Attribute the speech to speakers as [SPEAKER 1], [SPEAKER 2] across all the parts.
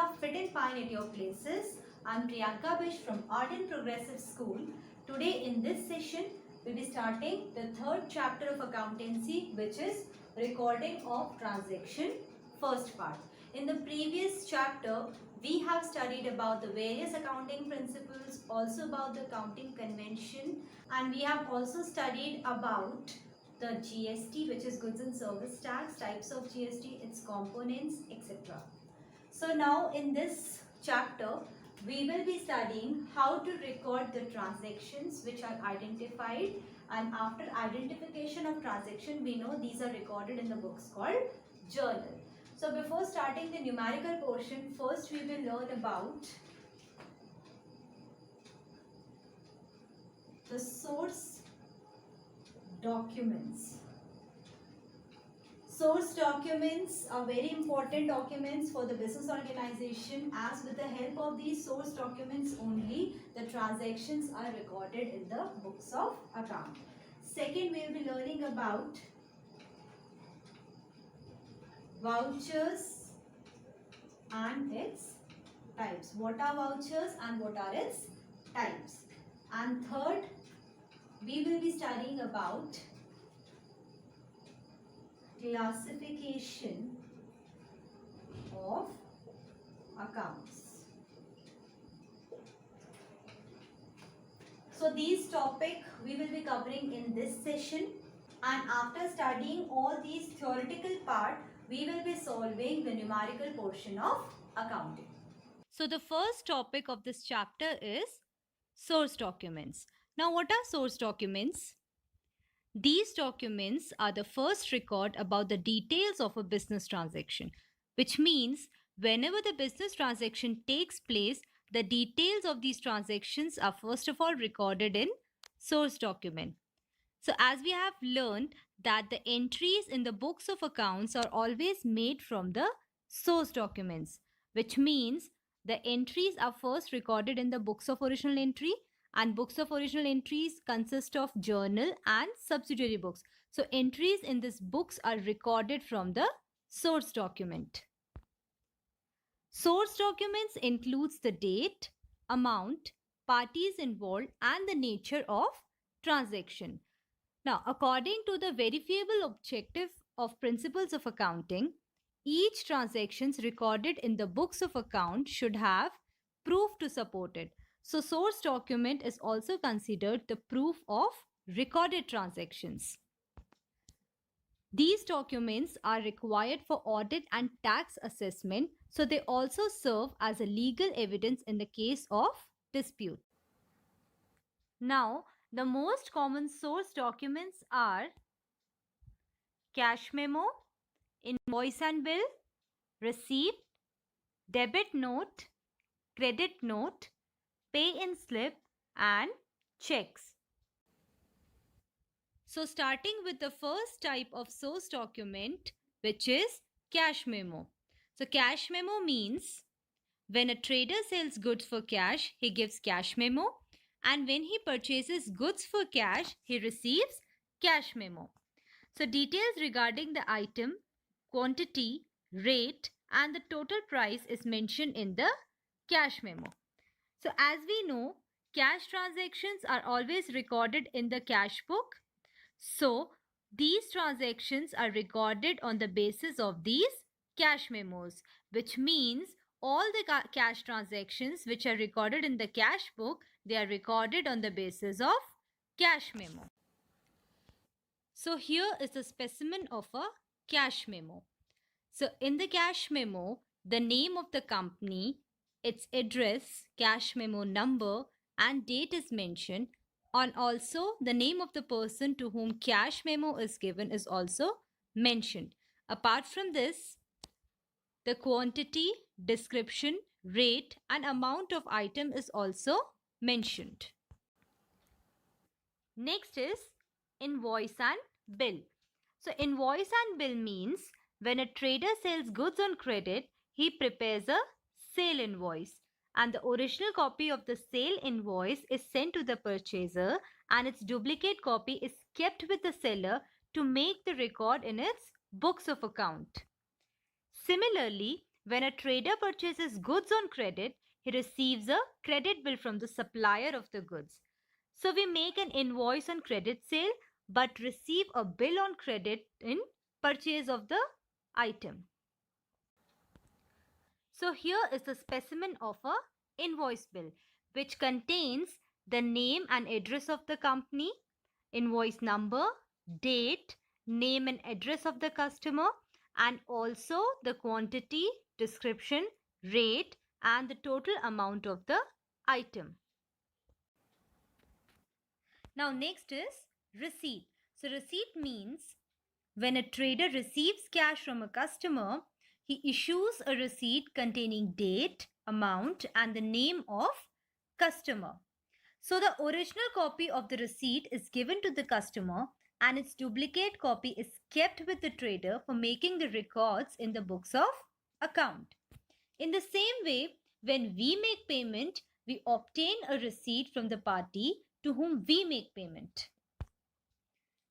[SPEAKER 1] have fit and fine at your places. I'm Priyanka Bish from Art and Progressive School. Today in this session, we'll be starting the third chapter of accountancy, which is recording of transaction, first part. In the previous chapter, we have studied about the various accounting principles, also about the accounting convention, and we have also studied about the GST, which is goods and service tax, types of GST, its components, etc. So now in this chapter, we will be studying how to record the transactions which are identified, and after identification of transaction, we know these are recorded in the books called journal. So before starting the numerical portion, first we will learn about the source documents. Source documents are very important documents for the business organization, as with the help of these source documents only the transactions are recorded in the books of account. Second, we will be learning about vouchers and its types. What are vouchers and what are its types? And third, we will be studying about classification of accounts. So these topics we will be covering in this session, and after studying all these theoretical part, we will be solving the numerical portion of accounting. So the first topic of this chapter is source documents. Now what are source documents? These documents are the first record about the details of a business transaction, which means whenever the business transaction takes place, the details of these transactions are first of all recorded in source document. So as we have learned that the entries in the books of accounts are always made from the source documents, which means the entries are first recorded in the books of original entry, and books of original entries consist of journal and subsidiary books. So entries in these books are recorded from the source document. Source documents includes the date, amount, parties involved, and the nature of transaction. Now, according to the verifiable objective of principles of accounting, each transactions recorded in the books of account should have proof to support it. So source document is also considered the proof of recorded transactions. These documents are required for audit and tax assessment, so they also serve as a legal evidence in the case of dispute. Now, the most common source documents are cash memo, invoice and bill, receipt, debit note, credit note, pay-in slip, and checks. So starting with the first type of source document, which is cash memo. So cash memo means when a trader sells goods for cash, he gives cash memo, and when he purchases goods for cash, he receives cash memo. So details regarding the item, quantity, rate, and the total price is mentioned in the cash memo. So as we know, cash transactions are always recorded in the cash book. So these transactions are recorded on the basis of these cash memos, which means all the cash transactions which are recorded in the cash book, they are recorded on the basis of cash memo. So here is a specimen of a cash memo. So in the cash memo, the name of the company, its address, cash memo number, and date is mentioned, and also the name of the person to whom cash memo is given is also mentioned. Apart from this, the quantity, description, rate, and amount of item is also mentioned. Next is invoice and bill. So invoice and bill means when a trader sells goods on credit, he prepares a sale invoice, and the original copy of the sale invoice is sent to the purchaser, and its duplicate copy is kept with the seller to make the record in its books of account. Similarly, When a trader purchases goods on credit, he receives a credit bill from the supplier of the goods. So we make an invoice on credit sale but receive a bill on credit in purchase of the item. So here is the specimen of a invoice bill which contains the name and address of the company, invoice number, date, name and address of the customer, and also the quantity, description, rate, and the total amount of the item. Now next is receipt. So receipt means when a trader receives cash from a customer, he issues a receipt containing date, amount, and the name of customer. So the original copy of the receipt is given to the customer and its duplicate copy is kept with the trader for making the records in the books of account. In the same way, when we make payment, we obtain a receipt from the party to whom we make payment.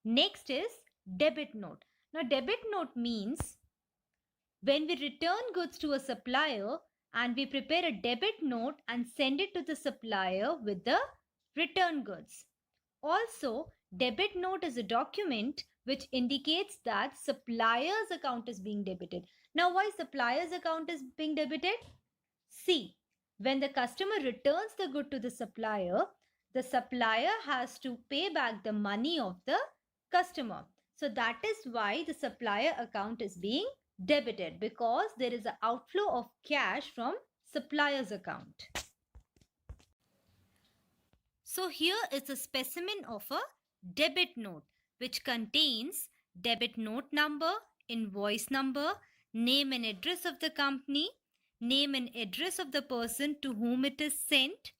[SPEAKER 1] Next is debit note. Now debit note means when we return goods to a supplier and we prepare a debit note and send it to the supplier with the return goods. Also, debit note is a document which indicates that supplier's account is being debited. Now, why supplier's account is being debited? See, when the customer returns the good to the supplier has to pay back the money of the customer. So that is why the supplier account is being debited, because there is an outflow of cash from supplier's account. So here is a specimen of a debit note which contains debit note number, invoice number, name and address of the company, name and address of the person to whom it is sent.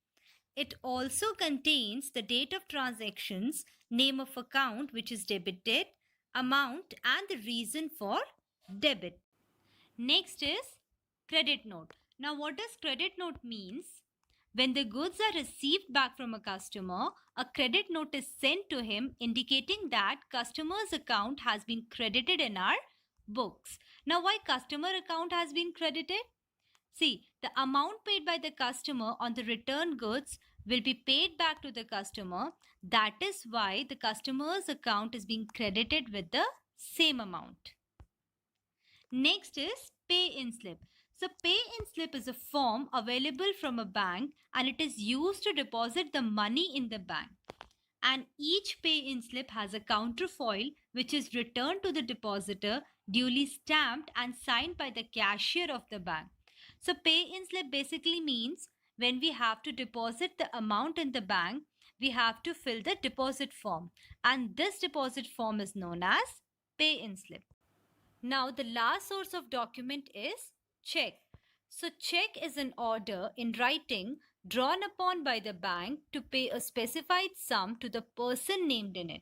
[SPEAKER 1] It also contains the date of transactions, name of account which is debited, amount, and the reason for debit. Next is credit note. Now what does credit note means? When the goods are received back from a customer, a credit note is sent to him indicating that customer's account has been credited in our books. Now why customer account has been credited? See, the amount paid by the customer on the return goods will be paid back to the customer. That is why the customer's account is being credited with the same amount. Next is pay-in slip. So pay-in slip is a form available from a bank and it is used to deposit the money in the bank. And each pay-in slip has a counterfoil which is returned to the depositor, duly stamped and signed by the cashier of the bank. So pay-in slip basically means when we have to deposit the amount in the bank, we have to fill the deposit form. And this deposit form is known as pay-in slip. Now the last source of document is check. So check is an order in writing drawn upon by the bank to pay a specified sum to the person named in it.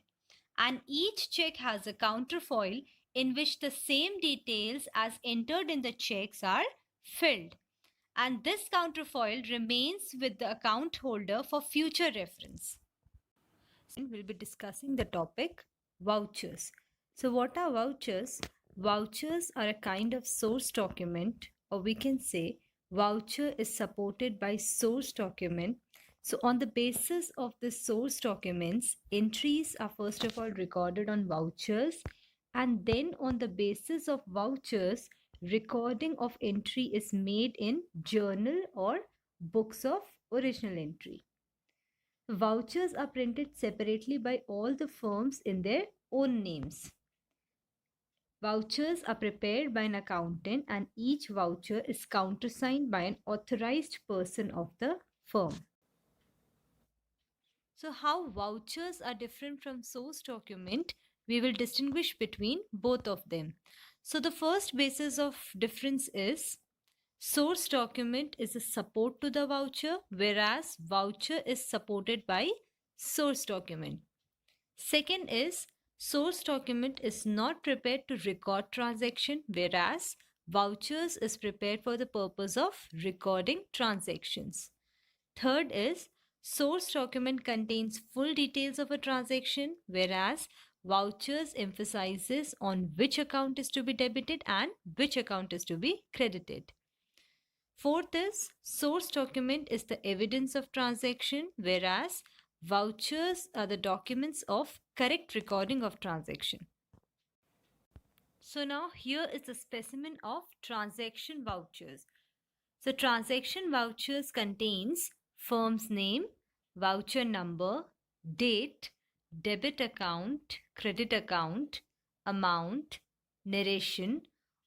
[SPEAKER 1] And each check has a counterfoil in which the same details as entered in the checks are filled. And this counterfoil remains with the account holder for future reference. We'll be discussing the topic vouchers. So what are vouchers? Vouchers are a kind of source document, or we can say voucher is supported by source document. So on the basis of the source documents, entries are first of all recorded on vouchers, and then on the basis of vouchers, recording of entry is made in journal or books of original entry. Vouchers are printed separately by all the firms in their own names. Vouchers are prepared by an accountant and each voucher is countersigned by an authorized person of the firm. So how vouchers are different from source document? We will distinguish between both of them. So the first basis of difference is source document is a support to the voucher, whereas voucher is supported by source document. Second is source document is not prepared to record transaction, whereas vouchers is prepared for the purpose of recording transactions. Third is source document contains full details of a transaction, whereas vouchers emphasizes on which account is to be debited and which account is to be credited. Fourth is source document is the evidence of transaction, whereas vouchers are the documents of correct recording of transaction. So now here is a specimen of transaction vouchers. So transaction vouchers contains firm's name, voucher number, date, debit account, credit account, amount, narration,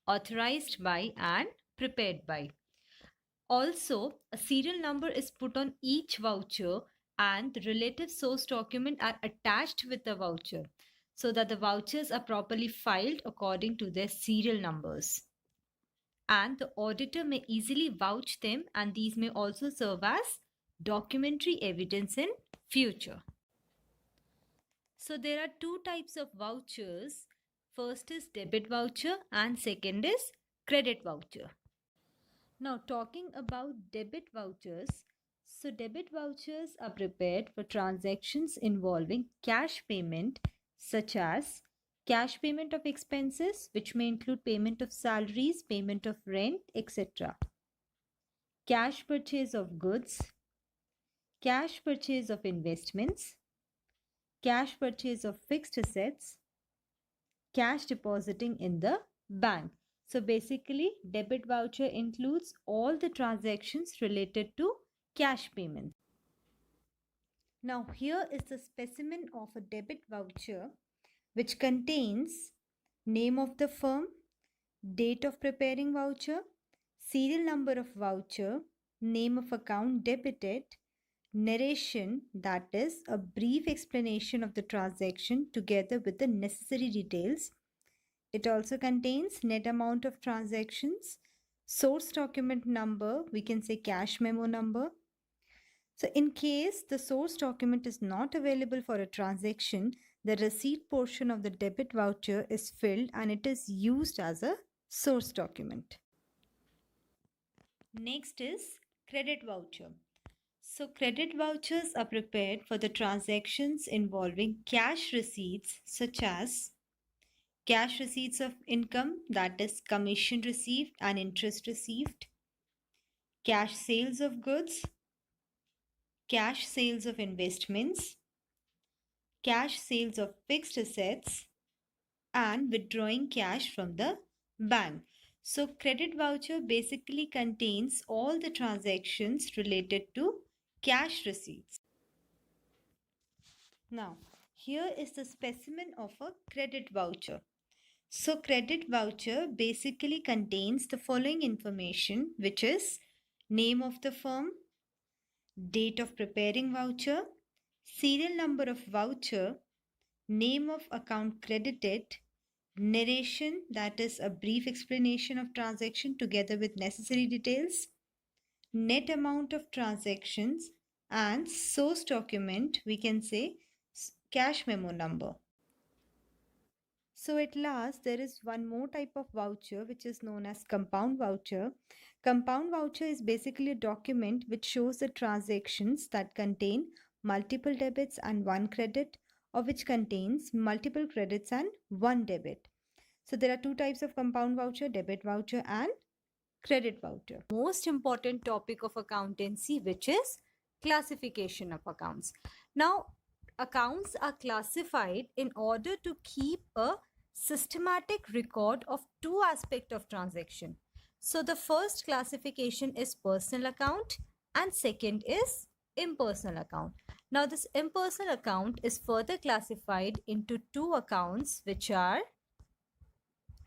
[SPEAKER 1] authorized by and prepared by. Also, a serial number is put on each voucher and the relative source document are attached with the voucher so that the vouchers are properly filed according to their serial numbers. And the auditor may easily vouch them, and these may also serve as documentary evidence in future. So there are two types of vouchers. First is debit voucher and second is credit voucher. Now talking about debit vouchers, so debit vouchers are prepared for transactions involving cash payment such as cash payment of expenses, which may include payment of salaries, payment of rent, etc. Cash purchase of goods, cash purchase of investments, cash purchase of fixed assets, cash depositing in the bank. So basically, debit voucher includes all the transactions related to cash payments. Now here is the specimen of a debit voucher which contains name of the firm, date of preparing voucher, serial number of voucher, name of account debited, narration, that is a brief explanation of the transaction together with the necessary details. It also contains net amount of transactions, source document number, we can say cash memo number. So in case the source document is not available for a transaction, the receipt portion of the debit voucher is filled and it is used as a source document. Next is credit voucher. So credit vouchers are prepared for the transactions involving cash receipts such as cash receipts of income, that is commission received and interest received, cash sales of goods, cash sales of investments, cash sales of fixed assets, and withdrawing cash from the bank. So credit voucher basically contains all the transactions related to cash receipts. Now, here is the specimen of a credit voucher. So credit voucher basically contains the following information, which is name of the firm, date of preparing voucher, serial number of voucher, name of account credited, narration, that is a brief explanation of transaction together with necessary details, net amount of transactions, and source document, we can say cash memo number. So at last, there is one more type of voucher which is known as compound voucher. Compound voucher is basically a document which shows the transactions that contain multiple debits and one credit, or which contains multiple credits and one debit. So there are two types of compound voucher, debit voucher and credit voucher. Most important topic of accountancy, which is classification of accounts. Now, accounts are classified in order to keep a systematic record of two aspects of transaction. So the first classification is personal account and second is impersonal account. Now this impersonal account is further classified into two accounts, which are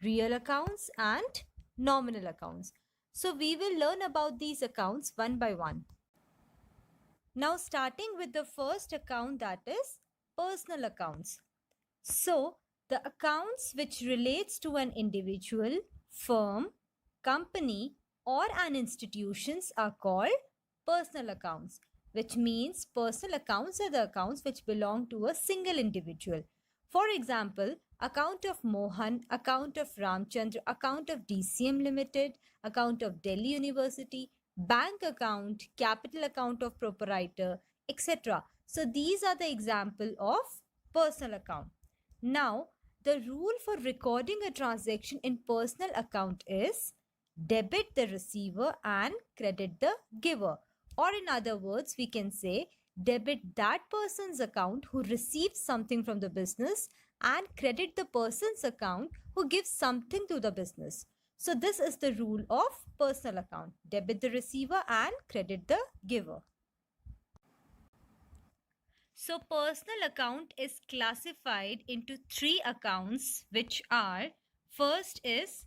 [SPEAKER 1] real accounts and nominal accounts. So we will learn about these accounts one by one. Now starting with the first account, that is personal accounts. So the accounts which relates to an individual, firm, company or an institutions are called personal accounts, which means personal accounts are the accounts which belong to a single individual. For example, account of Mohan, account of Ramchandra, account of DCM Limited, account of Delhi University, bank account, capital account of proprietor, etc. So these are the example of personal account. Now, the rule for recording a transaction in personal account is debit the receiver and credit the giver. Or in other words, we can say debit that person's account who receives something from the business and credit the person's account who gives something to the business. So this is the rule of personal account. Debit the receiver and credit the giver. So personal account is classified into three accounts, which are: first is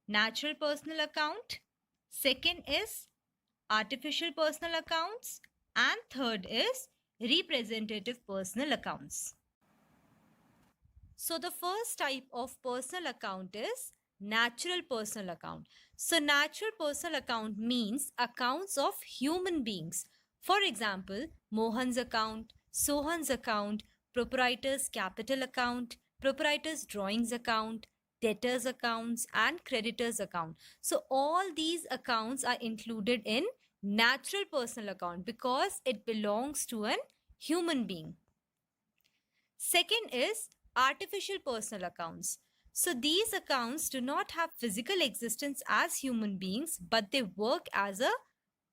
[SPEAKER 1] natural personal account, second is artificial personal accounts, and third is representative personal accounts. So the first type of personal account is natural personal account. So natural personal account means accounts of human beings. For example, Mohan's account, Sohan's account, proprietor's capital account, proprietor's drawings account, debtors accounts, and creditors account. So all these accounts are included in natural personal account because it belongs to an human being. Second is artificial personal accounts. So these accounts do not have physical existence as human beings, but they work as a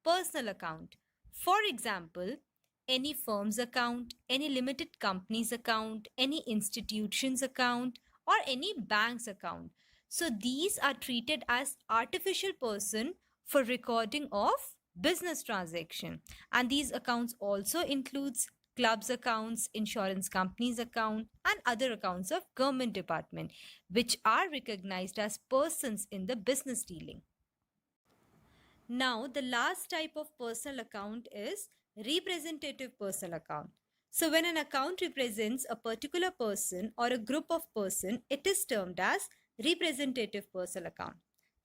[SPEAKER 1] personal account. For example, any firm's account, any limited company's account, any institution's account, or any bank's account. So these are treated as artificial person for recording of business transaction. And these accounts also includes clubs accounts, insurance companies account, and other accounts of government department, which are recognized as persons in the business dealing. Now, the last type of personal account is representative personal account. So, when an account represents a particular person or a group of person, it is termed as representative personal account.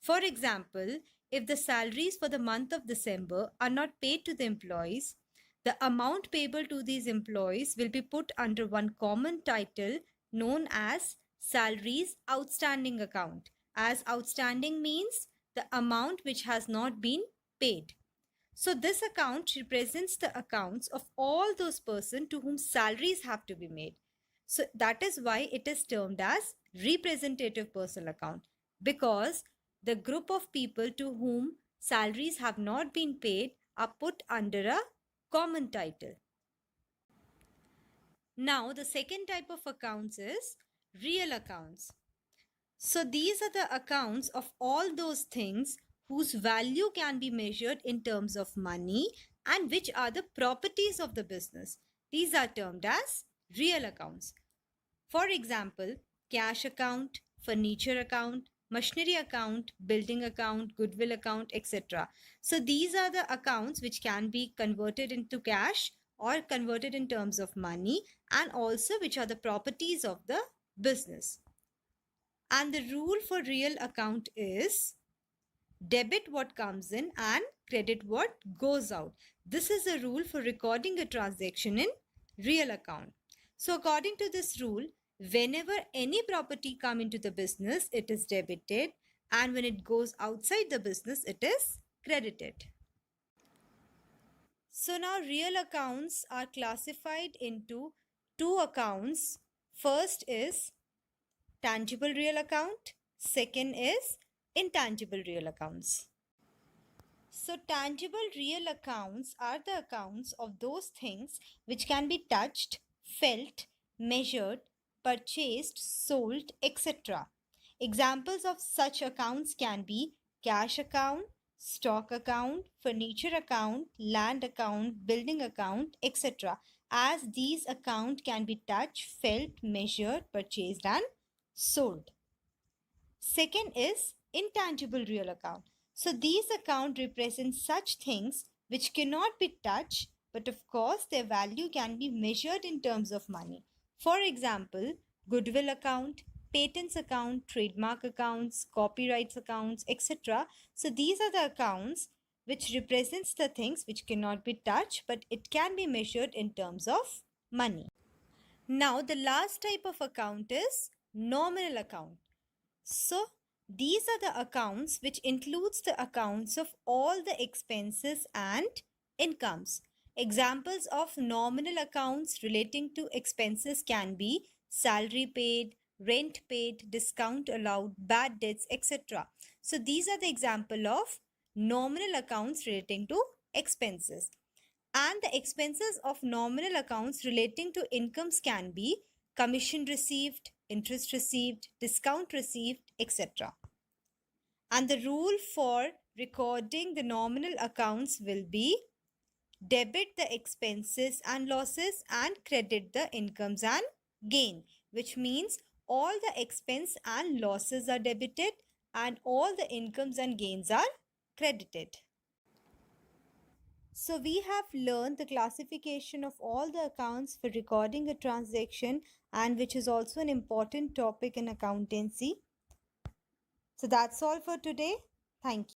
[SPEAKER 1] For example, if the salaries for the month of December are not paid to the employees, the amount payable to these employees will be put under one common title known as salaries outstanding account. As outstanding means the amount which has not been paid. So this account represents the accounts of all those persons to whom salaries have to be made. So that is why it is termed as representative personal account, because the group of people to whom salaries have not been paid are put under a common title. Now the second type of accounts is real accounts. So these are the accounts of all those things whose value can be measured in terms of money and which are the properties of the business. These are termed as real accounts. For example, cash account, furniture account, machinery account, building account, goodwill account, etc. So these are the accounts which can be converted into cash or converted in terms of money, and also which are the properties of the business. And the rule for real account is debit what comes in and credit what goes out. This is a rule for recording a transaction in real account. So according to this rule, whenever any property come into the business, it is debited, and when it goes outside the business, it is credited. So now real accounts are classified into two accounts. First is tangible real account. Second is intangible real accounts. So tangible real accounts are the accounts of those things which can be touched, felt, measured, purchased, sold, etc. Examples of such accounts can be cash account, stock account, furniture account, land account, building account, etc. As these accounts can be touched, felt, measured, purchased, and sold. Second is intangible real account. So these accounts represent such things which cannot be touched, but of course their value can be measured in terms of money. For example, goodwill account, patents account, trademark accounts, copyrights accounts, etc. So these are the accounts which represents the things which cannot be touched, but it can be measured in terms of money. Now the last type of account is nominal account. So these are the accounts which includes the accounts of all the expenses and incomes. Examples of nominal accounts relating to expenses can be salary paid, rent paid, discount allowed, bad debts, etc. So these are the example of nominal accounts relating to expenses. And the expenses of nominal accounts relating to incomes can be commission received, interest received, discount received, etc. And the rule for recording the nominal accounts will be debit the expenses and losses and credit the incomes and gain, which means all the expense and losses are debited and all the incomes and gains are credited. So we have learned the classification of all the accounts for recording a transaction, and which is also an important topic in accountancy. So that's all for today. Thank you.